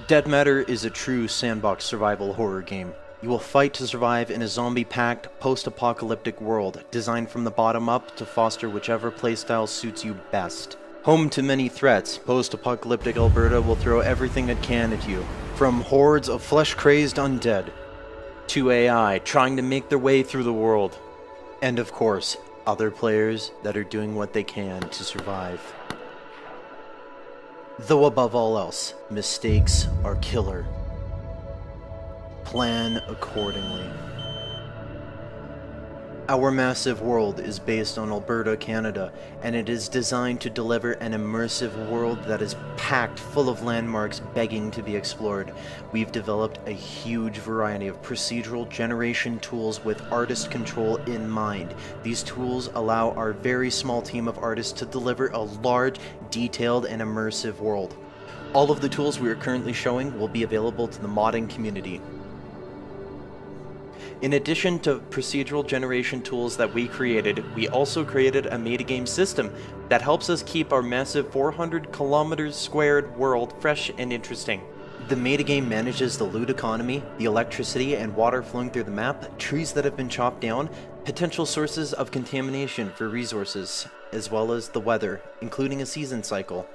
Dead Matter is a true sandbox survival horror game. You will fight to survive in a zombie-packed, post-apocalyptic world, designed from the bottom up to foster whichever playstyle suits you best. Home to many threats, post-apocalyptic Alberta will throw everything it can at you, from hordes of flesh-crazed undead, to AI trying to make their way through the world, and of course, other players that are doing what they can to survive. Though above all else, mistakes are killer. Plan accordingly. Our massive world is based on Alberta, Canada, and it is designed to deliver an immersive world that is packed full of landmarks begging to be explored. We've developed a huge variety of procedural generation tools with artist control in mind. These tools allow our very small team of artists to deliver a large, detailed, and immersive world. All of the tools we are currently showing will be available to the modding community. In addition to procedural generation tools that we created, we also created a metagame system that helps us keep our massive 400 kilometers squared world fresh and interesting. The metagame manages the loot economy, the electricity and water flowing through the map, trees that have been chopped down, potential sources of contamination for resources, as well as the weather, including a season cycle.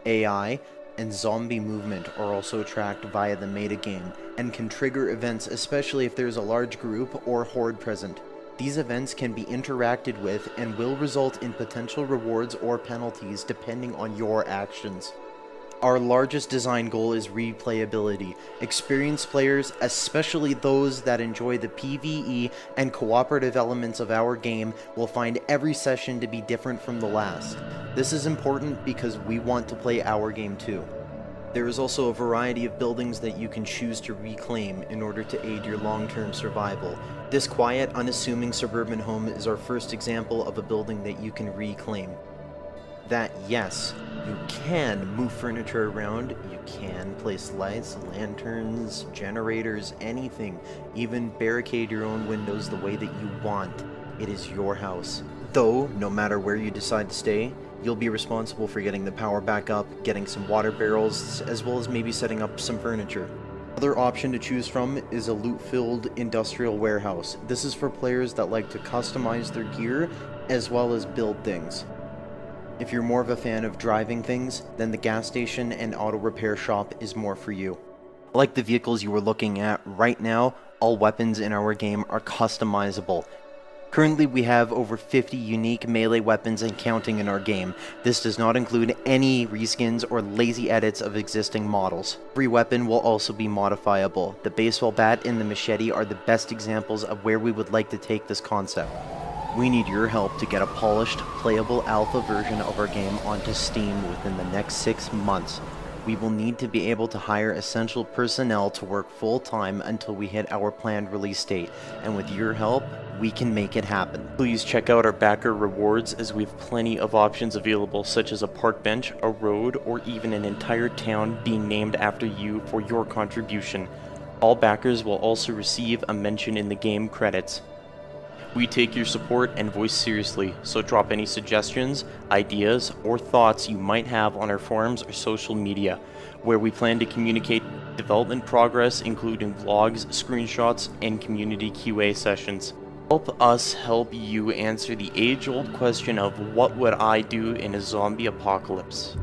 AI and zombie movement are also tracked via the metagame and can trigger events, especially if there's a large group or horde present. These events can be interacted with and will result in potential rewards or penalties depending on your actions. Our largest design goal is replayability. Experienced players, especially those that enjoy the PvE and cooperative elements of our game, will find every session to be different from the last. This is important because we want to play our game too. There is also a variety of buildings that you can choose to reclaim in order to aid your long-term survival. This quiet, unassuming suburban home is our first example of a building that you can reclaim. That, yes, you can move furniture around, you can place lights, lanterns, generators, anything, even barricade your own windows the way that you want. It is your house. Though, no matter where you decide to stay, you'll be responsible for getting the power back up, getting some water barrels, as well as maybe setting up some furniture. Another option to choose from is a loot-filled industrial warehouse. This is for players that like to customize their gear, as well as build things. If you're more of a fan of driving things, then the gas station and auto repair shop is more for you. Like the vehicles you were looking at right now, all weapons in our game are customizable. Currently we have over 50 unique melee weapons and counting in our game. This does not include any reskins or lazy edits of existing models. Every weapon will also be modifiable. The baseball bat and the machete are the best examples of where we would like to take this concept. We need your help to get a polished, playable alpha version of our game onto Steam within the next 6 months. We will need to be able to hire essential personnel to work full-time until we hit our planned release date, and with your help, we can make it happen. Please check out our backer rewards, as we have plenty of options available, such as a park bench, a road, or even an entire town being named after you for your contribution. All backers will also receive a mention in the game credits. We take your support and voice seriously, so drop any suggestions, ideas, or thoughts you might have on our forums or social media, where we plan to communicate development progress, including vlogs, screenshots, and community QA sessions. Help us help you answer the age-old question of what would I do in a zombie apocalypse?